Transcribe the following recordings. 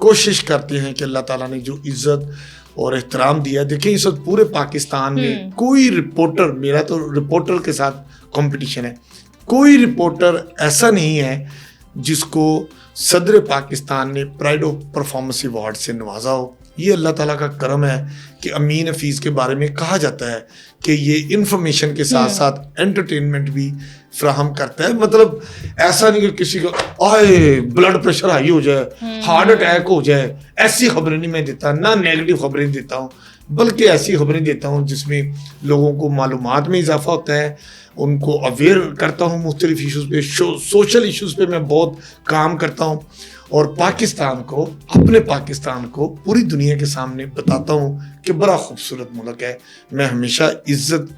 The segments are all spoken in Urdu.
کوشش کرتے ہیں کہ اللہ تعالیٰ نے جو عزت اور احترام دیا. دیکھیں اس وقت پورے پاکستان میں کوئی رپورٹر, میرا تو رپورٹر کے ساتھ کمپٹیشن ہے, کوئی رپورٹر ایسا نہیں ہے جس کو صدر پاکستان نے پرائڈ آف پرفارمنس ایوارڈ سے نوازا ہو. یہ اللہ تعالیٰ کا کرم ہے کہ امین حفیظ کے بارے میں کہا جاتا ہے کہ یہ انفارمیشن کے ساتھ ساتھ انٹرٹینمنٹ بھی فراہم کرتا ہے. مطلب ایسا نہیں کہ کسی کو آئے بلڈ پریشر ہائی ہو جائے, ہارٹ اٹیک ہو جائے, ایسی خبریں نہیں میں دیتا, نہ نیگیٹو خبریں دیتا ہوں, بلکہ ایسی خبریں دیتا ہوں جس میں لوگوں کو معلومات میں اضافہ ہوتا ہے, ان کو اویئر کرتا ہوں مختلف ایشوز پہ. سوشل ایشوز پہ میں بہت کام کرتا ہوں اور پاکستان کو, اپنے پاکستان کو پوری دنیا کے سامنے بتاتا ہوں کہ بڑا خوبصورت ملک ہے. میں ہمیشہ عزت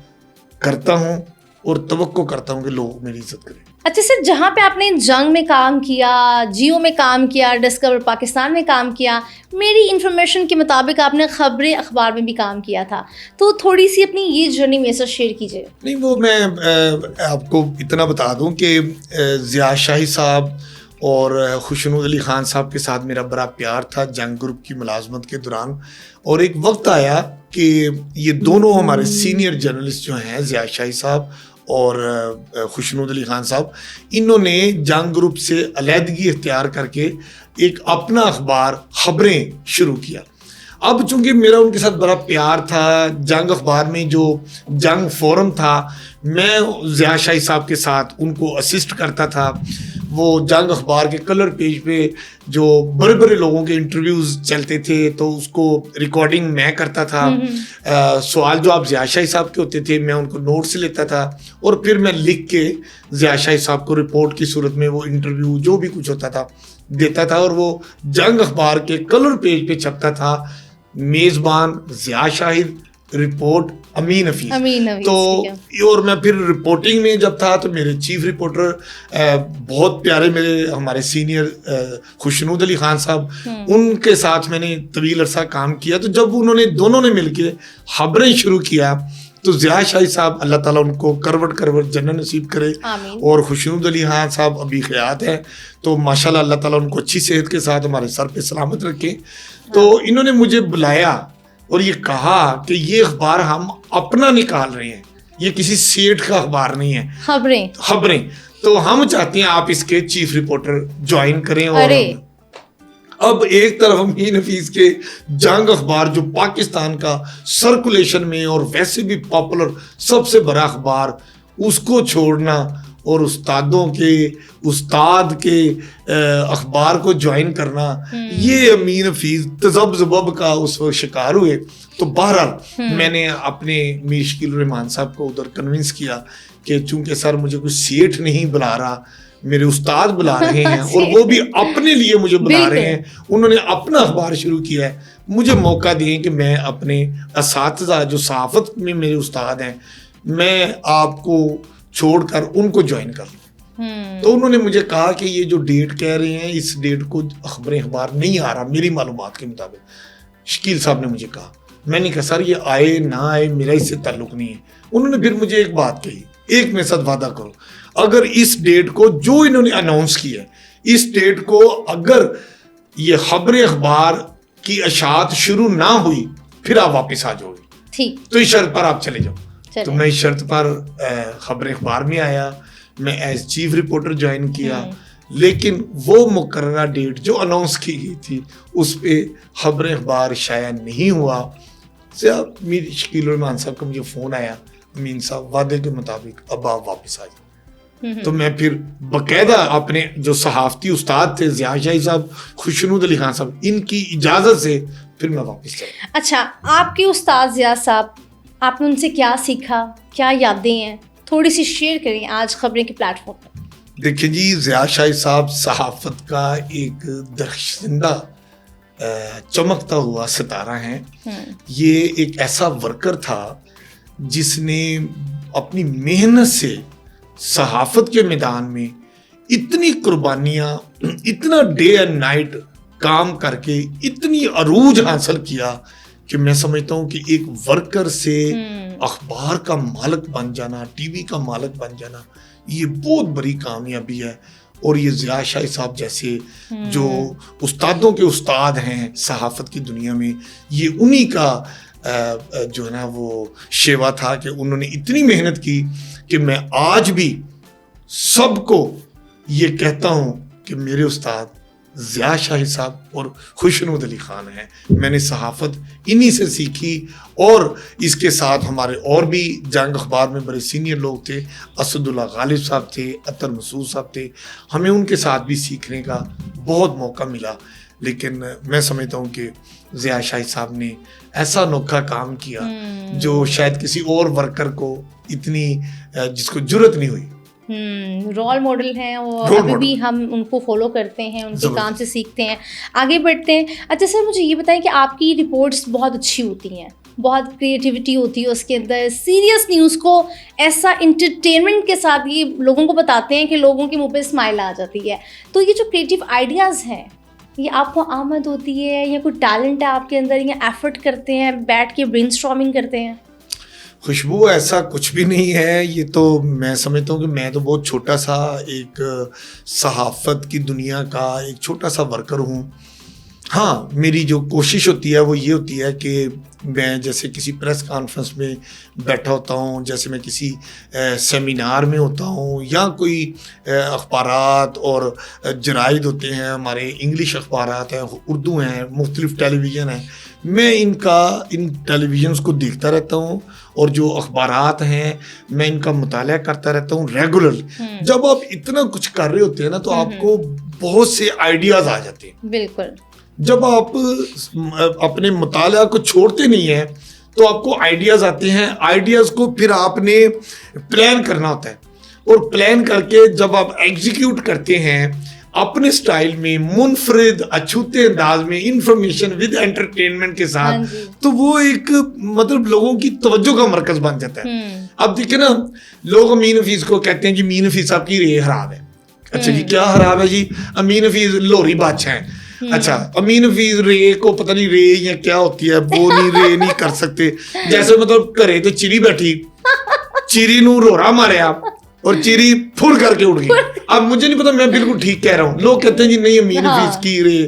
کرتا ہوں اور توقع کرتا ہوں کہ لوگ میری عزت کریں. اچھا سر, جہاں پہ آپ نے جنگ میں کام کیا, جیو میں کام کیا, ڈسکور پاکستان میں کام کیا, میری انفارمیشن کے مطابق آپ نے خبریں اخبار میں بھی کام کیا تھا, تو تھوڑی سی اپنی یہ جرنی میرے ساتھ شیئر کیجیے. نہیں, وہ میں آپ کو اتنا بتا دوں کہ ضیاء شاہی صاحب اور خوشنود علی خان صاحب کے ساتھ میرا بڑا پیار تھا جنگ گروپ کی ملازمت کے دوران, اور ایک وقت آیا کہ یہ دونوں ہمارے سینئر جرنلسٹ جو ہیں ضیاء شاہی صاحب اور خوشنود علی خان صاحب, انہوں نے جنگ گروپ سے علیحدگی اختیار کر کے ایک اپنا اخبار خبریں شروع کیا. اب چونکہ میرا ان کے ساتھ بڑا پیار تھا, جنگ اخبار میں جو جنگ فورم تھا میں ضیاء شاہی صاحب کے ساتھ ان کو اسسٹ کرتا تھا. وہ جنگ اخبار کے کلر پیج پہ جو بڑے بڑے لوگوں کے انٹرویوز چلتے تھے تو اس کو ریکارڈنگ میں کرتا تھا. سوال جواب ضیاء شاہی صاحب کے ہوتے تھے, میں ان کو نوٹس لیتا تھا اور پھر میں لکھ کے ضیاء شاہی صاحب کو رپورٹ کی صورت میں وہ انٹرویو جو بھی کچھ ہوتا تھا دیتا تھا, اور وہ جنگ اخبار کے کلر پیج پہ چھپتا تھا. میزبان ضیاء شاہد, رپورٹ امین حفیظ. تو اور میں پھر رپورٹنگ میں جب تھا تو میرے چیف رپورٹر بہت پیارے میرے ہمارے سینئر خوشنود علی خان صاحب, ان کے ساتھ میں نے طویل عرصہ کام کیا. تو جب انہوں نے دونوں نے مل کے خبریں شروع کیا تو ضیاء شاہی صاحب اللہ تعالیٰ ان کو کروٹ جنت نصیب کرے, اور خوشنود علی خان صاحب ابھی حیات ہیں تو ماشاءاللہ اللہ تعالیٰ ان کو اچھی صحت کے ساتھ ہمارے سر پہ سلامت رکھے. تو انہوں نے مجھے بلایا اور یہ کہا کہ یہ اخبار ہم اپنا نکال رہے ہیں, یہ کسی سیٹ کا اخبار نہیں ہے, خبریں, تو ہم چاہتے ہیں آپ اس کے چیف رپورٹر جوائن کریں. اور اب ایک طرف امین حفیظ کے جنگ اخبار جو پاکستان کا سرکولیشن میں اور ویسے بھی پاپولر سب سے بڑا اخبار, اس کو چھوڑنا اور استاد کے اخبار کو جوائن کرنا, یہ امین حفیظ تذبذب کا اس وقت شکار ہوئے. تو بہرحال میں نے اپنے میر شکیل الرحمان صاحب کو ادھر کنونس کیا کہ چونکہ سر مجھے کوئی سیٹ نہیں بلا رہا, میرے استاد بلا رہے ہیں اور وہ بھی اپنے لیے مجھے بلا رہے ہیں, انہوں نے اپنا اخبار شروع کیا ہے, مجھے موقع دیں کہ میں اپنے اساتذہ جو صحافت میں میرے استاد ہیں میں آپ کو چھوڑ کر ان کو جوائن کر لوں. تو انہوں نے مجھے کہا کہ یہ جو ڈیٹ کہہ رہے ہیں اس ڈیٹ کو خبریں اخبار نہیں آ رہا میری معلومات کے مطابق. شکیل صاحب نے مجھے کہا, میں نے کہا سر یہ آئے نہ آئے میرا اس سے تعلق نہیں ہے. انہوں نے پھر مجھے ایک بات کہی, ایک میرے ساتھ وعدہ کرو, اگر اس ڈیٹ کو جو انہوں نے اناؤنس کیا ہے اس ڈیٹ کو اگر یہ خبریں اخبار کی اشاعت شروع نہ ہوئی پھر آپ واپس آ جاؤ گے, تو اس شرط پر آپ چلے جاؤ. تو میں اس شرط پر خبر اخبار میں آیا, میں ایز چیف رپورٹر جوائن کیا, لیکن وہ مقررہ ڈیٹ جو اناؤنس کی گئی تھی اس پہ خبر اخبار شائع نہیں ہوا. میر شکیل الرحمان صاحب کا مجھے فون آیا, امین صاحب وعدے کے مطابق اب آپ واپس آ جائیں. تو میں پھر باقاعدہ اپنے جو صحافتی استاد تھے ضیاء شاہی صاحب, خوشنود علی خان صاحب, ان کی اجازت سے پھر میں واپس چلا. اچھا, آپ کے استاد ضیاء صاحب, آپ نے ان سے کیا سیکھا, کیا یادیں ہیں, تھوڑی سی شیئر کریں آج خبریں کے پلیٹ فارم پر. دیکھیں جی, ضیاء شاہی صاحب صحافت کا ایک درخشندہ چمکتا ہوا ستارہ ہیں. یہ ایک ایسا ورکر تھا جس نے اپنی محنت سے صحافت کے میدان میں اتنی قربانیاں, اتنا ڈے اینڈ نائٹ کام کر کے اتنی عروج حاصل کیا کہ میں سمجھتا ہوں کہ ایک ورکر سے اخبار کا مالک بن جانا, ٹی وی کا مالک بن جانا, یہ بہت بڑی کامیابی ہے. اور یہ ضیاء شاہی صاحب جیسے جو استادوں کے استاد ہیں صحافت کی دنیا میں، یہ انہی کا جو ہے نا وہ شیوا تھا کہ انہوں نے اتنی محنت کی کہ میں آج بھی سب کو یہ کہتا ہوں کہ میرے استاد ضیاء شاہی صاحب اور خوشنود علی خان ہیں. میں نے صحافت انہی سے سیکھی، اور اس کے ساتھ ہمارے اور بھی جنگ اخبار میں بڑے سینئر لوگ تھے، اسد اللہ غالب صاحب تھے، عطر مسعود صاحب تھے، ہمیں ان کے ساتھ بھی سیکھنے کا بہت موقع ملا. لیکن میں سمجھتا ہوں کہ ضیاء شاہی صاحب نے ایسا انوکھا کام کیا جو شاید کسی اور ورکر کو اتنی جس کو جرت نہیں ہوئی. رول ماڈل ہیں اور ابھی بھی ہم ان کو فالو کرتے ہیں، ان کے کام سے سیکھتے ہیں، آگے بڑھتے ہیں. اچھا سر، مجھے یہ بتائیں کہ آپ کی رپورٹس بہت اچھی ہوتی ہیں، بہت کریٹیوٹی ہوتی ہے اس کے اندر، سیریس نیوز کو ایسا انٹرٹینمنٹ کے ساتھ یہ لوگوں کو بتاتے ہیں کہ لوگوں کے منہ پہ اسمائل آ جاتی ہے. تو یہ جو کریٹیو آئیڈیاز ہیں، یہ آپ کو آمد ہوتی ہے یا کوئی ٹیلنٹ ہے آپ کے اندر، یا ایفرٹ کرتے ہیں، بیٹھ کے برین اسٹارمنگ کرتے ہیں؟ خوشبو ایسا کچھ بھی نہیں ہے. یہ تو میں سمجھتا ہوں کہ میں تو بہت چھوٹا سا ایک صحافت کی دنیا کا ایک چھوٹا سا ورکر ہوں. ہاں، میری جو کوشش ہوتی ہے وہ یہ ہوتی ہے کہ میں جیسے کسی پریس کانفرنس میں بیٹھا ہوتا ہوں، جیسے میں کسی سیمینار میں ہوتا ہوں، یا کوئی اخبارات اور جرائد ہوتے ہیں ہمارے، انگلش اخبارات ہیں، اردو ہیں، مختلف ٹیلی ویژن ہیں، میں ان ٹیلی ویژنس کو دیکھتا رہتا ہوں، اور جو اخبارات ہیں میں ان کا مطالعہ کرتا رہتا ہوں ریگولرلی. جب آپ اتنا کچھ کر رہے ہوتے ہیں نا تو آپ کو بہت سے آئیڈیاز آ جاتے ہیں. بالکل. جب آپ اپنے مطالعہ کو چھوڑتے نہیں ہیں تو آپ کو آئیڈیاز آتے ہیں. آئیڈیاز کو پھر آپ نے پلان کرنا ہوتا ہے، اور پلان کر کے جب آپ ایگزیکیوٹ کرتے ہیں اپنے سٹائل میں، منفرد اچھوتے انداز میں، انفارمیشن ود انٹرٹینمنٹ کے ساتھ، تو وہ ایک مطلب لوگوں کی توجہ کا مرکز بن جاتا ہے. اب دیکھیں نا، لوگ امین حفیظ کو کہتے ہیں کہ امین حفیظ صاحب کی رے خراب ہے. اچھا جی، کیا خراب ہے جی؟ امین حفیظ لوری بادشاہ ہیں. اچھا، امین حفیظ رے کو پتہ نہیں رے یا کیا ہوتی ہے، وہ نہیں رے نہیں کر سکتے. جیسے مطلب کرے تو چیری بیٹھی، چیری نو رورا ماریا اور چیری پھر کر کے اٹھ گئی. اب مجھے نہیں پتا میں بالکل ٹھیک کہہ رہا ہوں. لوگ کہتے ہیں جی نہیں امین حفیظ کی رے.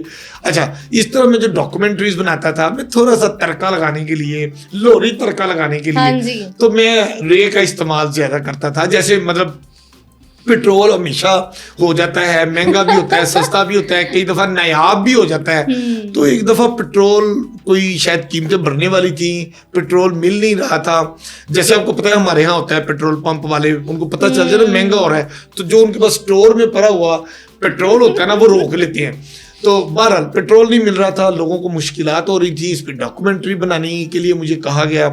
اچھا، اس طرح میں جو ڈاکومنٹریز بناتا تھا، میں تھوڑا سا تڑکا لگانے کے لیے، لوری تڑکا لگانے کے لیے، تو میں رے کا استعمال زیادہ کرتا تھا. جیسے مطلب پیٹرول ہمیشہ ہو جاتا ہے، مہنگا بھی ہوتا ہے، سستا بھی ہوتا ہے، کئی دفعہ نایاب بھی ہو جاتا ہے. تو ایک دفعہ پیٹرول کوئی شاید قیمتیں بڑھنے والی تھیں، پیٹرول مل نہیں رہا تھا. جیسے آپ کو پتا ہے ہمارے ہاں ہوتا ہے پیٹرول پمپ والے، ان کو پتہ چل جائے نا مہنگا ہو رہا ہے، تو جو ان کے پاس اسٹور میں پڑا ہوا پیٹرول ہوتا ہے نا وہ روک لیتے ہیں. تو بہرحال پیٹرول نہیں مل رہا تھا، لوگوں کو مشکلات ہو رہی تھی. اس پہ ڈاکومنٹری بنانے کے لیے مجھے کہا گیا،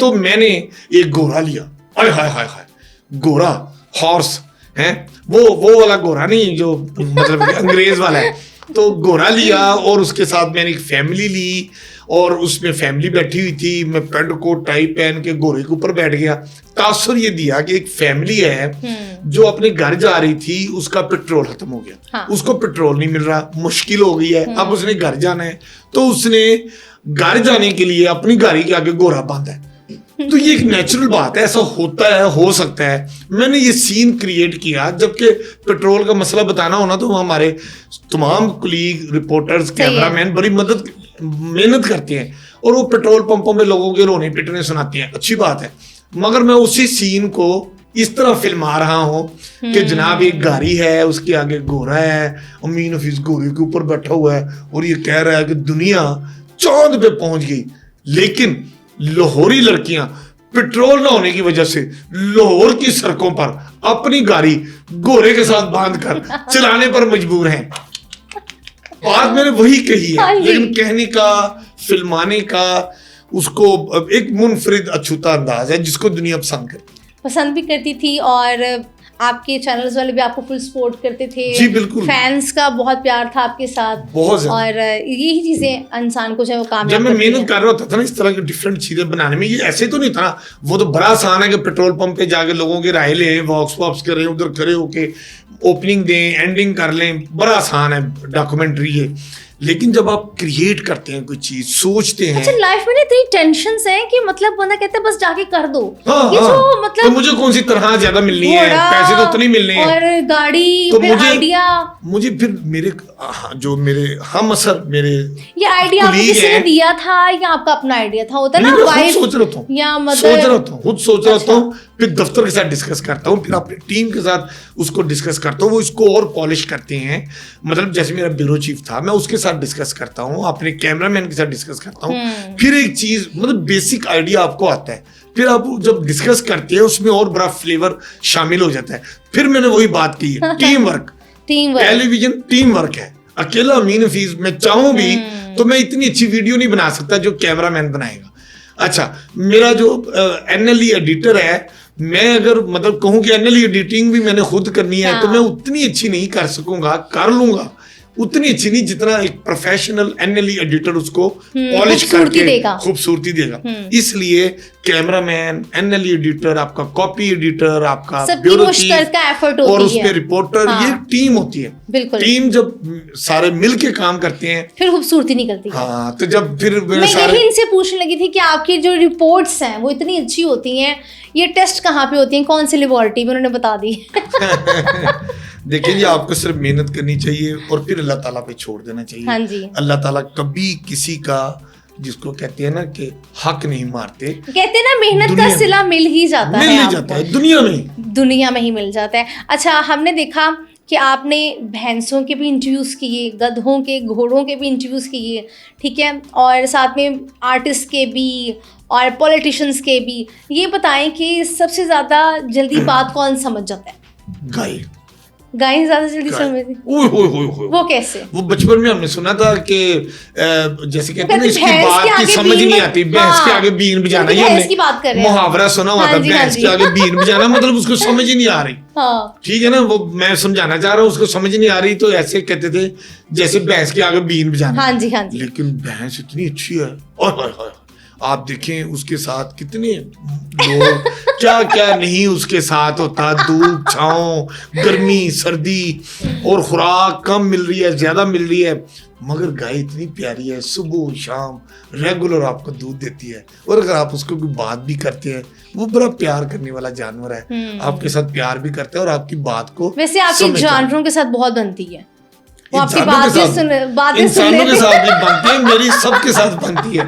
تو میں نے ایک گھوڑا لیا. ہائے ہائے ہائے ہائے، گھوڑا، ہارس ہے، وہ والا گھوڑا نہیں جو مطلب انگریز والا ہے. تو گھوڑا لیا، اور اس کے ساتھ میں نے ایک فیملی لی، اور اس میں فیملی بیٹھی ہوئی تھی. میں پینٹ کوٹ ٹائی پہن کے گھوڑے کے اوپر بیٹھ گیا. تاثر یہ دیا کہ ایک فیملی ہے جو اپنے گھر جا رہی تھی، اس کا پیٹرول ختم ہو گیا، اس کو پیٹرول نہیں مل رہا، مشکل ہو گئی ہے. اب اس نے گھر جانا ہے، تو اس نے گھر جانے کے لیے اپنی گاڑی کے آگے گھوڑا باندھا ہے. تو یہ ایک نیچرل بات ہے، ایسا ہوتا ہے، ہو سکتا ہے. میں نے یہ سین کریٹ کیا. جبکہ پیٹرول کا مسئلہ بتانا ہونا تو ہمارے تمام کلیگ، رپورٹرز، کیمرہ مین بڑی محنت کرتے ہیں، اور وہ پیٹرول پمپوں میں لوگوں کے رونے پیٹنے سناتے ہیں. اچھی بات ہے، مگر میں اسی سین کو اس طرح فلما رہا ہوں کہ جناب ایک گاڑی ہے، اس کے آگے گھوڑا ہے، امین حفیظ گھوڑے کے اوپر بیٹھا ہوا ہے، اور یہ کہہ رہا ہے کہ دنیا چاند پہ پہنچ گئی. لیکن لاہوری لڑکیاں پیٹرول نہ ہونے کی وجہ سے لاہور کی سڑکوں پر اپنی گاڑی گھوڑے کے ساتھ باندھ کر چلانے پر مجبور ہیں. بات میں نے وہی کہی ہے، لیکن کہنے کا، فلمانے کا، اس کو ایک منفرد اچھوتا انداز ہے جس کو دنیا پسند بھی کرتی تھی. اور آپ کے چینلز والے بھی آپ کو فل سپورٹ کرتے تھے. جی بالکل. فینس کا بہت پیار تھا آپ کے ساتھ بہت. اور یہی چیزیں انسان کو چاہے وہ کامیاب. جب میں محنت کر رہا ہوتا تھا نا اس طرح کی ڈفرینٹ چیزیں بنانے میں، یہ ایسے تو نہیں تھا. وہ تو بڑا آسان ہے کہ پیٹرول پمپ پہ جا کے لوگوں کے رائے لیں، واکس واپس کریں، ادھر کھڑے ہو کے اوپننگ دیں، اینڈنگ کر لیں، بڑا آسان ہے ڈاکومنٹری ہے. لیکن جب آپ کریٹ کرتے ہیں کوئی چیز, سوچتے ہیں. اچھا لائف میں اتنی ٹینشنز ہیں کہ مطلب بندہ کہتا ہے بس جا کے کر دو, یہ جو مطلب تو مجھے کون سی طرح زیادہ ملنی ہے, پیسے تو اتنے ملنے ہیں, اور گاڑی, پھر آئیڈیا. مجھے پھر میرے جو میرے ہم اثر میرے یہ آئیڈیا آپ کو کسی نے دیا تھا یا آپ کا اپنا آئیڈیا تھا؟ ہوتا ہے نا وائف سوچ رہا ہوں, یا مدر, سوچ رہا ہوں, خود سوچ رہا ہوں, پھر دفتر کے ساتھ ڈسکس کرتا ہوں, پھر اپنی ٹیم کے ساتھ اس کو ڈسکس کرتا ہوں, وہ اس کو اور پالش کرتے ہیں. مطلب جیسے میرا بیورو چیف تھا, میں اس کے ساتھ ڈسکس کرتا ہوں, اپنے کیمرہ مین کے ساتھ ڈسکس کرتا ہوں, پھر ایک چیز مطلب بیسک آئیڈیا آپ کو آتا ہے, پھر آپ جب ڈسکس کرتے ہیں اس میں اور بڑا فلیور شامل ہو جاتا ہے. پھر میں نے وہی بات کی ہے, ٹیم ورک. ٹیلی ویژن ٹیم ورک ہے. اکیلا امین حفیظ میں چاہوں بھی تو میں اتنی اچھی ویڈیو نہیں بنا سکتا جو کیمرہ مین بنائے گا. اچھا میرا جو NLE ایڈیٹر ہے, میں اگر مطلب کہوں کہ NLE ایڈیٹنگ بھی میں نے خود کرنی ہے تو میں اتنی اچھی نہیں کر سکوں گا, کر لوں گا اتنی اچھی نہیں جتنا ایک پروفیشنل NLE ایڈیٹر اس کو پالش کر کے خوبصورتی دے گا. اس لیے کیمرہ مین, NLE ایڈیٹر, آپ کا کاپی ایڈیٹر, آپ کا بیورو چیف اور اس پہ رپورٹر, یہ ٹیم ہوتی ہے. ٹیم جب سارے مل کے کام کرتے ہیں پھر خوبصورتی نکلتی ہے. ہاں تو جب پھر میں یہی ان سے پوچھنے لگی تھی کہ آپ کی جو رپورٹس ہیں وہ اتنی اچھی ہوتی ہیں, یہ ٹیسٹ کہاں پہ ہوتی ہیں, کون سی لیبارٹری میں, انہوں نے بتا دی. دیکھیں جی آپ کو صرف محنت کرنی چاہیے اور پھر اللہ تعالیٰ پہ چھوڑ دینا چاہیے. ہاں جی, اللہ تعالیٰ کبھی کسی کا, جس کو کہتے ہیں نا کہ حق نہیں مارتے, کہتے ہیں نا محنت کا صلہ مل ہی جاتا ہے دنیا میں ہی مل جاتا ہے. اچھا ہم نے دیکھا کہ آپ نے بھینسوں کے بھی انٹرویوز کیے, گدھوں کے, گھوڑوں کے بھی انٹرویوز کیے, ٹھیک ہے, اور ساتھ میں آرٹسٹ کے بھی اور پولیٹیشینس کے بھی. یہ بتائیں کہ سب سے زیادہ جلدی بات کون سمجھ جاتا ہے؟ گائے زیادہ جلدی سمجھتی. وہ کیسے؟ وہ بچپن میں ہم نے سنا تھا کہ جیسے کہتے ہیں اس کی بات کی سمجھ نہیں آتی, بھینس کے آگے بین بجانا, یہ محاورہ سنا ہوا تھا, بھینس کے آگے بین بجانا, مطلب اس کو سمجھ ہی نہیں آ رہی. ٹھیک ہے نا, وہ میں سمجھانا چاہ رہا ہوں, اس کو سمجھ نہیں آ رہی تو ایسے کہتے تھے جیسے بھینس کے آگے بین بجانا. لیکن بھینس اتنی اچھی ہے, آپ دیکھیں اس کے ساتھ کتنے لوگ, کیا کیا نہیں اس کے ساتھ ہوتا, دھوپ چھاؤں, گرمی سردی, اور خوراک کم مل رہی ہے زیادہ مل رہی ہے, مگر گائے اتنی پیاری ہے, صبح شام ریگولر آپ کو دودھ دیتی ہے. اور اگر آپ اس کو کوئی بات بھی کرتے ہیں, وہ بڑا پیار کرنے والا جانور ہے, آپ کے ساتھ پیار بھی کرتا ہے اور آپ کی بات کو. ویسے آپ کی جانوروں کے ساتھ بہت بنتی ہے, انسانوں کے ساتھ بھی بنتی ہے, میری سب کے ساتھ بنتی ہے.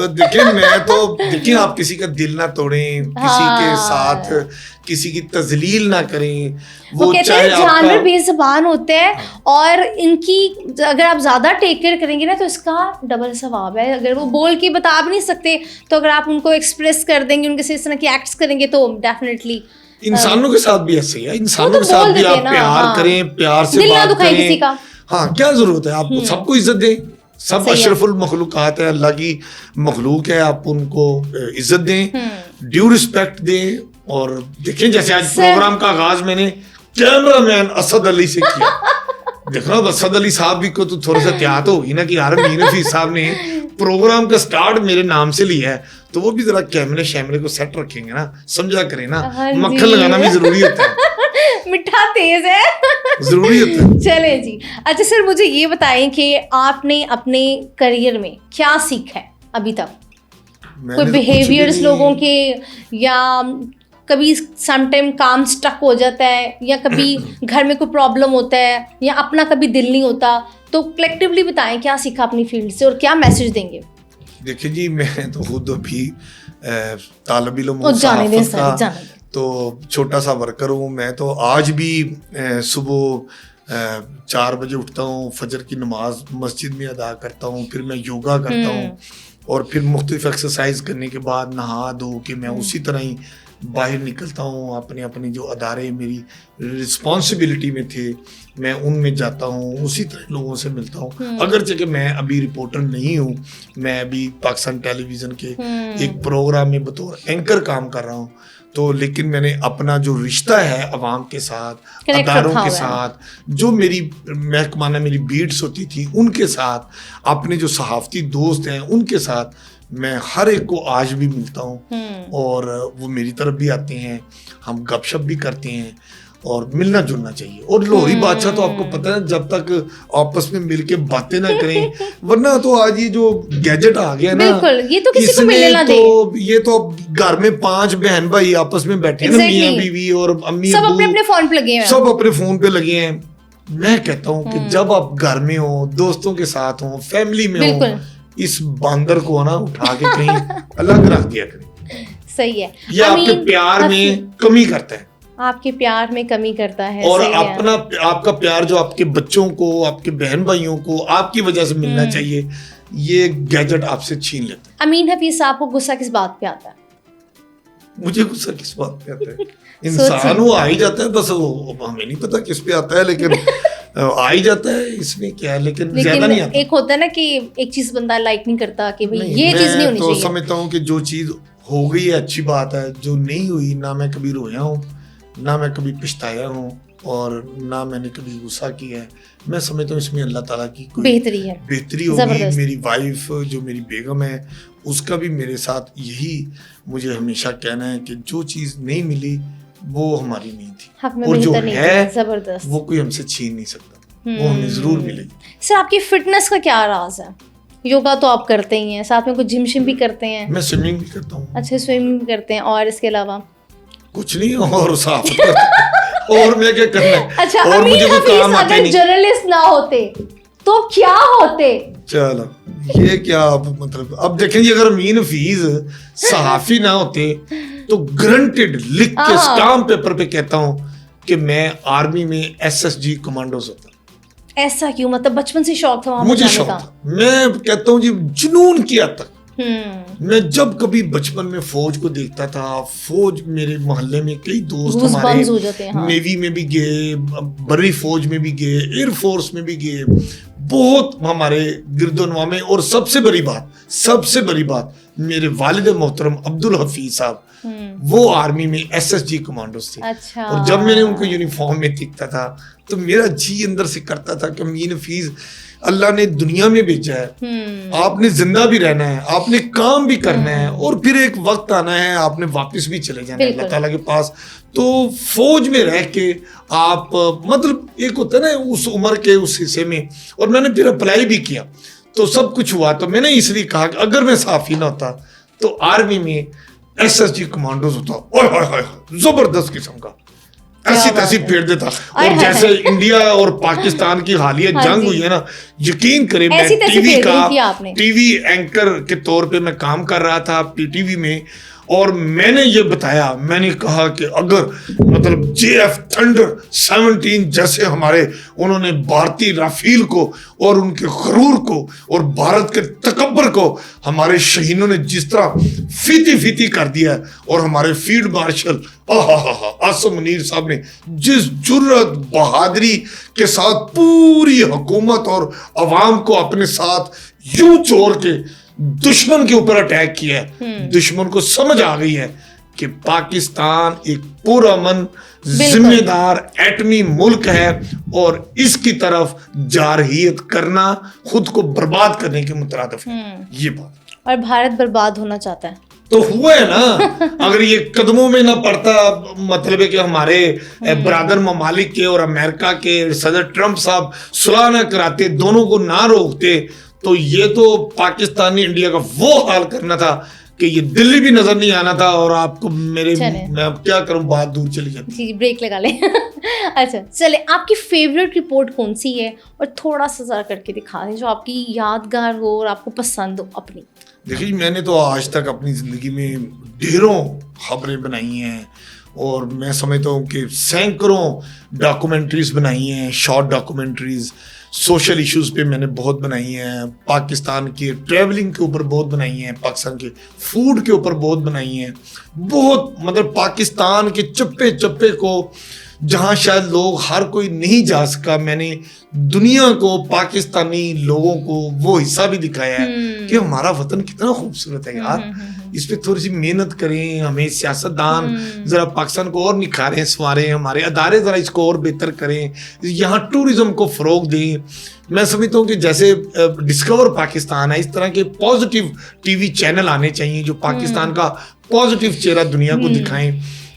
دیکھیں میں تو دیکھیں آپ کسی کا دل نہ توڑیں, کسی کے ساتھ کسی کی تذلیل نہ کریں. وہ کہتے ہیں جانور بے زبان ہوتے ہیں اور ان کی اگر آپ زیادہ ٹیک کیئر کریں گے نا تو اس کا ڈبل ثواب ہے. اگر وہ بول کے بتا بھی نہیں سکتے تو اگر آپ ان کو ایکسپریس کر دیں گے, ان کے سے اس طرح کی ایکٹس کریں گے تو ڈیفینیٹلی. انسانوں کے ساتھ بھی ایسے ہی ہے, انسانوں کے ساتھ بھی آپ پیار کریں, پیار سے بات کریں. ہاں کیا ضرورت ہے, آپ سب کو عزت دیں, سب اشرف المخلوقات ہے, اللہ کی مخلوق ہے, آپ ان کو عزت دیں, ڈیو رسپیکٹ دیں. اور دیکھیں جیسے آج پروگرام کا آغاز میں نے کیمرہ مین اسد علی سے کیا, دیکھنا اسد علی صاحب بھی کو تو تھوڑا سا احتیاط ہوگی نا کہ یار امین حفیظ صاحب نے پروگرام کا سٹارٹ میرے نام سے لیا ہے تو وہ بھی ذرا کیمرے شیمرے کو سیٹ رکھیں گے نا, سمجھا کریں نا, مکھن لگانا بھی ضروری ہوتا ہے, میٹھا تیز ہے, ضروری ہوتا ہے. چلے جی. اچھا سر مجھے یہ بتائیں کہ آپ نے اپنے کریئر میں کیا سیکھا ہے ابھی تک؟ کوئی بیہیویئرز لوگوں کے, یا کبھی سم ٹائم کام سٹک ہو جاتا ہے, یا کبھی گھر میں کوئی پرابلم ہوتا ہے, یا اپنا کبھی دل نہیں ہوتا, تو کلیکٹیولی بتائیں کیا سیکھا اپنی فیلڈ سے اور کیا میسج دیں گے؟ دیکھیں جی میں تو خود ابھی طالب علم ہوں, صحافت کا تو چھوٹا سا ورکر ہوں. میں تو آج بھی صبح 4 بجے اٹھتا ہوں, فجر کی نماز مسجد میں ادا کرتا ہوں, پھر میں یوگا کرتا ہوں, اور پھر مختلف ایکسرسائز کرنے کے بعد نہا دھو کے میں اسی طرح ہی باہر نکلتا ہوں. اپنے جو ادارے میری رسپانسبلٹی میں تھے میں ان میں جاتا ہوں, اسی طرح لوگوں سے ملتا ہوں. اگرچہ کہ میں ابھی رپورٹر نہیں ہوں, میں ابھی پاکستان ٹیلی ویژن کے ایک پروگرام میں بطور اینکر کام کر رہا ہوں, تو لیکن میں نے اپنا جو رشتہ ہے عوام کے ساتھ, اداروں کے ساتھ, جو میری محکمانہ میری بیٹس ہوتی تھی ان کے ساتھ, اپنے جو صحافتی دوست ہیں ان کے ساتھ میں ہر ایک کو آج بھی ملتا ہوں, اور وہ میری طرف بھی آتے ہیں, ہم گپ شپ بھی کرتے ہیں, اور ملنا جلنا چاہیے. اور لاہوری بادشاہ تو آپ کو پتہ ہے جب تک آپس میں مل کے باتیں نہ کریں, ورنہ تو آج یہ جو گیجٹ آ گیا نا, یہ تو کسی کو ملنے نہ دے. یہ تو گھر میں 5 بہن بھائی آپس میں بیٹھے ہیں نا, میاں بیوی اور امی سب اپنے اپنے فون پہ لگے ہیں, سب اپنے فون پہ لگے ہیں. میں کہتا ہوں کہ جب آپ گھر میں ہوں, دوستوں کے ساتھ ہوں, فیملی میں ہوں, اس باندر کو نا اٹھا کے کہیں الگ رکھ دیا کریں. صحیح ہے. یہ آپ کے پیار میں کمی کرتا ہے, آپ کے پیار میں کمی کرتا ہے, اور اپنا آپ کا پیار جو آپ کے بچوں کو, آپ کے بہن بھائیوں کو آپ کی وجہ سے ملنا چاہیے, یہ گیجٹ آپ سے چھین لیتا ہے. امین حفیظ صاحب کو غصہ کس بات پہ آتا ہے؟ مجھے غصہ کس بات پہ آتا ہے؟ انسان وہ آ ہی جاتا ہے, بس وہ ہمیں نہیں پتا کس پہ آتا ہے, لیکن آ ہی جاتا ہے, اس میں کیا ہے, لیکن زیادہ نہیں آتا. ایک ہوتا ہے نا کہ ایک چیز بندہ لائک نہیں کرتا کہ بھئی یہ چیز نہیں ہونی چاہیے. تو سمجھتا ہوں کہ جو چیز ہو گئی ہے اچھی بات ہے, جو نہیں ہوئی نہ میں کبھی رویا ہوں, نہ میں کبھی پچھتایا ہوں, اور نہ میں نے کبھی غصہ کیا ہے. میں سمجھتا ہوں اس میں اللہ تعالیٰ کی کوئی بہتری ہوگی. میری وائف جو میری بیگم ہے, اس کا بھی میرے ساتھ یہی مجھے ہمیشہ کہنا ہے کہ جو چیز نہیں ملی وہ ہماری نہیں تھی, اور جو ہے وہ کوئی ہم سے چھین نہیں سکتا, وہ ہمیں ضرور ملے گی. سر آپ کی فٹنس کا کیا راز ہے؟ یوگا تو آپ کرتے ہی ہیں, ساتھ میں کچھ جم شم بھی کرتے ہیں؟ میں سوئمنگ بھی کرتا ہوں. اچھا, سوئمنگ بھی کرتے ہیں, اور اس کے علاوہ کچھ نہیں, اور صاف اور میں کیا کرنا ہے. اچھا, اور مجھے کوئی کام آتے اگر جرنلسٹ نہ ہوتے تو کیا ہوتے؟ چلو یہ کیا مطلب, اب دیکھیں جی, اگر امین حفیظ صحافی نہ ہوتے تو گرنٹڈ لکھ کے اسٹامپ پیپر پہ کہتا ہوں کہ میں آرمی میں SSG کمانڈوز ہوتا. ایسا کیوں؟ مطلب بچپن سے شوق تھا؟ مجھے شوق تھا, میں کہتا ہوں جی جنون کی حد تک. میں جب کبھی بچپن میں فوج کو دیکھتا تھا, فوج میرے محلے میں کئی دوست ہمارے نیوی میں بھی گئے, بری فوج میں بھی گئے, ایئر فورس میں بھی گئے, بہت ہمارے گرد و نواح میں. اور سب سے بڑی بات میرے والد محترم عبدالحفیظ صاحب, وہ آرمی میں SSG کمانڈوز تھے. اور جب میں نے ان کو یونیفارم میں دیکھتا تھا تو میرا جی اندر سے کرتا تھا کہ امین حفیظ اللہ نے دنیا میں بھیجا ہے, آپ نے زندہ بھی رہنا ہے, آپ نے کام بھی کرنا ہے, اور پھر ایک وقت آنا ہے آپ نے واپس بھی چلے جانا ہے اللہ تعالیٰ کے پاس. تو فوج میں رہ کے آپ مطلب ایک ہوتا ہے نا اس عمر کے اس حصے میں, اور میں نے پھر اپلائی بھی کیا تو سب کچھ ہوا. تو میں نے اس لیے کہا کہ اگر میں صحافی نہ ہوتا تو آرمی میں SSG کمانڈوز ہوتا, زبردست قسم کا, ایسی تیسی پھیر دیتا. اور جیسے انڈیا اور پاکستان کی حالیہ جنگ ہوئی ہے نا, یقین کریں میں ٹی وی اینکر کے طور پہ میں کام کر رہا تھا PTV میں, اور میں نے یہ بتایا, میں نے کہا کہ اگر مطلب JF Thunder 17 جیسے ہمارے انہوں نے بھارتی رافیل کو اور ان کے غرور کو اور بھارت کے تکبر کو ہمارے شہینوں نے جس طرح فیتی کر دیا ہے, اور ہمارے فیلڈ مارشل عاصم منیر صاحب نے جس جرت بہادری کے ساتھ پوری حکومت اور عوام کو اپنے ساتھ یوں چھوڑ کے دشمن کے اوپر اٹیک کیا ہے, دشمن کو سمجھ آ گئی ہے کہ پاکستان ایک پرامن ذمہ دار ایٹمی ملک ہے, اور اس کی طرف جارحیت کرنا خود کو برباد کرنے کے مترادف ہے یہ بات. اور بھارت برباد ہونا چاہتا ہے تو ہوا ہے نا, اگر یہ قدموں میں نہ پڑتا, مطلب ہے کہ ہمارے برادر ممالک کے اور امریکہ کے صدر ٹرمپ صاحب صلح نہ کراتے, دونوں کو نہ روکتے, تو یہ تو پاکستان نے انڈیا کا وہ حال کرنا تھا کہ یہ دلی بھی نظر نہیں آنا تھا. اور آپ کو میرے میں اب کیا کروں, بات دور چلی جاتی. جی بریک لگا لیں. اچھا چلے, آپ کی فیوریٹ رپورٹ کون سی ہے, اور تھوڑا سا ذرا کر کے دکھا دیں جو آپ کی یادگار ہو اور آپ کو پسند ہو اپنی. دیکھیے میں نے تو آج تک اپنی زندگی میں ڈھیروں خبریں بنائی ہیں, اور میں سمجھتا ہوں کہ سینکڑوں ڈاکومنٹریز بنائی ہیں, شارٹ ڈاکومنٹریز, سوشل ایشوز پہ میں نے بہت بنائی ہیں, پاکستان کے ٹریولنگ کے اوپر بہت بنائی ہیں, پاکستان کے فوڈ کے اوپر بہت بنائی ہیں, بہت مطلب پاکستان کے چپے چپے کو جہاں شاید لوگ ہر کوئی نہیں جا سکا, میں نے دنیا کو, پاکستانی لوگوں کو وہ حصہ بھی دکھایا ہے کہ ہمارا وطن کتنا خوبصورت ہے یار. اس پہ تھوڑی سی محنت کریں, ہمیں سیاستدان ذرا پاکستان کو اور نکھاریں سنواریں, ہمارے ادارے ذرا اس کو اور بہتر کریں, یہاں ٹورزم کو فروغ دیں. میں سمجھتا ہوں کہ جیسے ڈسکور پاکستان ہے, اس طرح کے پازیٹیو TV چینل آنے چاہیے جو پاکستان کا پازیٹیو چہرہ دنیا کو دکھائیں.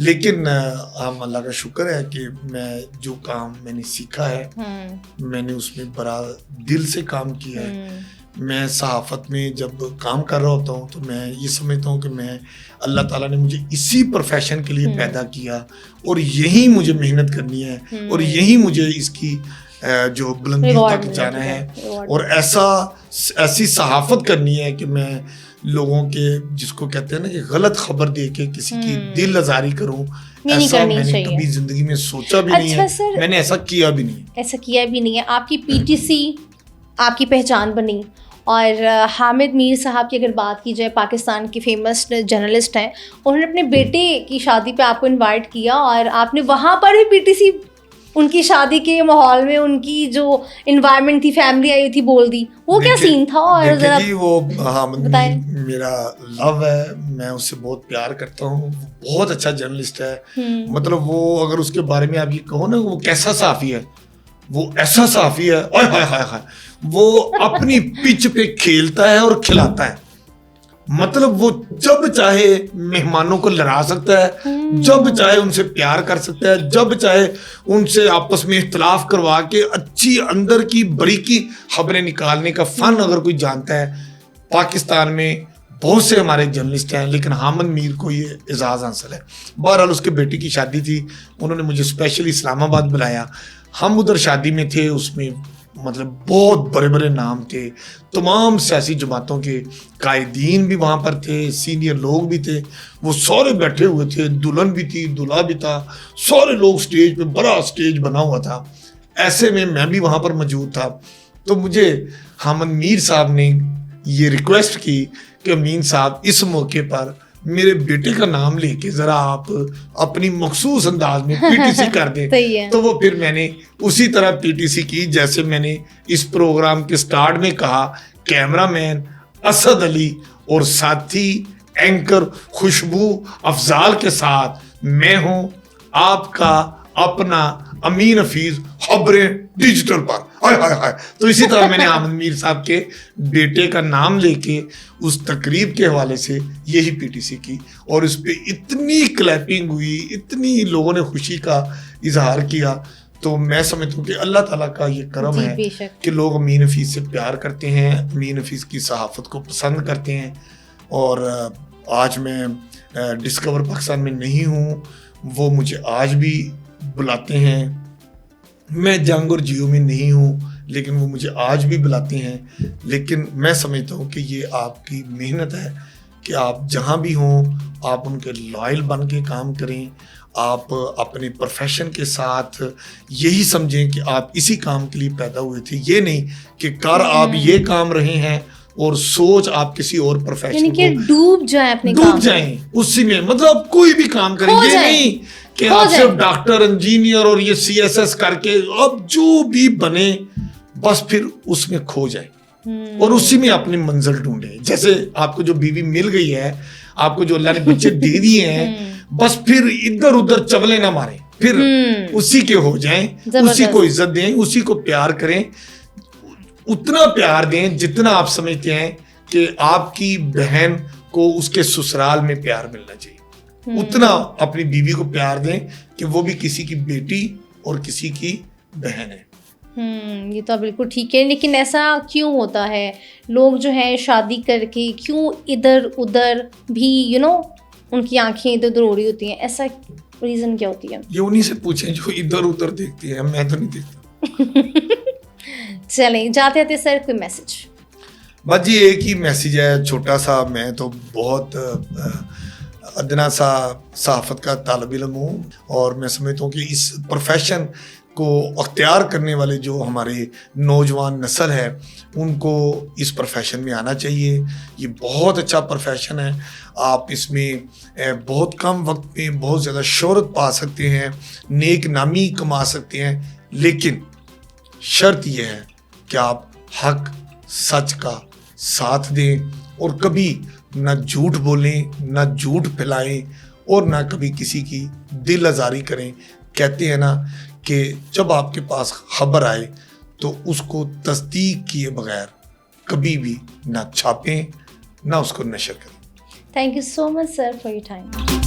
لیکن ہم اللہ کا شکر ہے کہ میں جو کام میں نے سیکھا ہے میں نے اس میں بڑا دل سے کام کیا ہے. میں صحافت میں جب کام کر رہا ہوتا ہوں تو میں یہ سمجھتا ہوں کہ میں اللہ تعالیٰ نے مجھے اسی پروفیشن کے لیے پیدا کیا اور یہی مجھے محنت کرنی ہے اور یہی مجھے اس کی جو بلندی تک جانا ہے اور ایسی صحافت کرنی ہے کہ میں لوگوں کے جس کو کہتے ہیں نا کہ غلط خبر دے کے کسی کی دل آزاری کروں. ایسا میں نے کبھی زندگی میں سوچا بھی نہیں ہے, میں نے ایسا کیا بھی نہیں ہے. آپ کی PTC آپ کی پہچان بنی. اور حامد میر صاحب کی اگر بات کی جائے, پاکستان کے فیمس جرنلسٹ ہیں, انہوں نے اپنے بیٹے کی شادی پہ آپ کو انوائٹ کیا اور آپ نے وہاں پر بھی PTC ان کی شادی کے ماحول میں ان کی جو انوائرمنٹ تھی, فیملی آئی تھی, بول دی. وہ کیا سین تھا؟ اور ذرا وہ حامد میرا لو ہے, میں اس سے بہت پیار کرتا ہوں, بہت اچھا جرنلسٹ ہے. مطلب وہ اگر اس کے بارے میں آپ یہ کہو نا وہ کیسا صحافی ہے, وہ ایسا صحافی ہے, وہ اپنی پچ پہ کھیلتا ہے اور کھلاتا ہے. مطلب وہ جب چاہے مہمانوں کو لڑا سکتا ہے, جب چاہے ان سے پیار کر سکتا ہے, جب چاہے ان سے آپس میں اختلاف کروا کے اچھی اندر کی بڑی کی خبریں نکالنے کا فن اگر کوئی جانتا ہے. پاکستان میں بہت سے ہمارے جرنلسٹ ہیں لیکن حامد میر کو یہ اعزاز حاصل ہے. بہرحال اس کے بیٹی کی شادی تھی, انہوں نے مجھے اسپیشلی اسلام آباد بلایا. ہم ادھر شادی میں تھے, اس میں مطلب بہت بڑے بڑے نام تھے, تمام سیاسی جماعتوں کے قائدین بھی وہاں پر تھے, سینئر لوگ بھی تھے, وہ سارے بیٹھے ہوئے تھے, دلہن بھی تھی, دلہا بھی تھا, سارے لوگ سٹیج پہ, بڑا سٹیج بنا ہوا تھا. ایسے میں بھی وہاں پر موجود تھا. تو مجھے حامد میر صاحب نے یہ ریکویسٹ کی کہ امین صاحب اس موقع پر میرے بیٹے کا نام لے کے ذرا آپ اپنی مخصوص انداز میں PTC کر دیں. تو وہ پھر میں نے اسی طرح PTC کی جیسے میں نے اس پروگرام کے سٹارٹ میں کہا. کیمرہ مین اسد علی اور ساتھی اینکر خوشبو افضال کے ساتھ میں ہوں آپ کا اپنا امین حفیظ, خبریں ڈیجیٹل پر. تو اسی طرح میں نے حامد میر صاحب کے بیٹے کا نام لے کے اس تقریب کے حوالے سے یہی PTC کی اور اس پہ اتنی کلیپنگ ہوئی, اتنی لوگوں نے خوشی کا اظہار کیا. تو میں سمجھتا ہوں کہ اللہ تعالیٰ کا یہ کرم ہے کہ لوگ امین حفیظ سے پیار کرتے ہیں, امین حفیظ کی صحافت کو پسند کرتے ہیں. اور آج میں ڈسکور پاکستان میں نہیں ہوں, وہ مجھے آج بھی بلاتے ہیں. میں جنگ اور جیو میں نہیں ہوں لیکن وہ مجھے آج بھی بلاتے ہیں. لیکن میں سمجھتا ہوں کہ یہ آپ کی محنت ہے کہ آپ جہاں بھی ہوں آپ ان کے لائل بن کے کام کریں. آپ اپنے پروفیشن کے ساتھ یہی سمجھیں کہ آپ اسی کام کے لیے پیدا ہوئے تھے. یہ نہیں کہ کر آپ یہ کام رہے ہیں اور سوچ آپ کسی اور پروفیشن کو ڈوب جائیں اسی میں. مطلب کوئی بھی کام کریں, یہ نہیں کہ آپ صرف ڈاکٹر, انجینئر اور یہ CSS کر کے اب جو بھی بنے بس پھر اس میں کھو جائیں اور اسی میں اپنی منزل ڈھونڈیں. جیسے آپ کو جو بیوی مل گئی ہے, آپ کو جو اللہ نے بچے دے دیے ہیں, بس پھر ادھر ادھر چولے نہ ماریں, پھر اسی کے ہو جائیں, اسی کو عزت دیں, اسی کو پیار کریں. اتنا پیار دیں جتنا آپ سمجھتے ہیں کہ آپ کی بہن کو اس کے سسرال میں پیار ملنا چاہیے. اتنا اپنی بیوی کو پیار دیں کہ وہ بھی کسی کی بیٹی اور کسی کی بہن ہے. یہ تو بالکل ٹھیک ہے. لیکن ایسا کیوں ہوتا ہے, لوگ جو ہیں شادی کر کے کیوں ادھر ادھر بھی ان کی آنکھیں ادھر ادھر ہو رہی ہوتی ہیں, ایسا ریزن کیا ہوتی ہے؟ یہ انہیں سے پوچھیں جو ادھر ادھر دیکھتی ہیں, میں تو نہیں دیکھتا. چلیں جاتے آتے سر کوئی میسج؟ بس جی ایک ہی میسج ہے چھوٹا سا. میں تو بہت ادنا سا صحافت کا طالب علم ہوں اور میں سمجھتا ہوں کہ اس پروفیشن کو اختیار کرنے والے جو ہمارے نوجوان نسل ہے ان کو اس پروفیشن میں آنا چاہیے. یہ بہت اچھا پروفیشن ہے. آپ اس میں بہت کم وقت میں بہت زیادہ شہرت پا سکتے ہیں, نیک نامی کما سکتے ہیں. لیکن شرط یہ ہے کہ آپ حق سچ کا ساتھ دیں اور کبھی نہ جھوٹ بولیں, نہ جھوٹ پھیلائیں اور نہ کبھی کسی کی دل آزاری کریں. کہتے ہیں نا کہ جب آپ کے پاس خبر آئے تو اس کو تصدیق کیے بغیر کبھی بھی نہ چھاپیں نہ اس کو نشر کریں. Thank you so much sir for your time.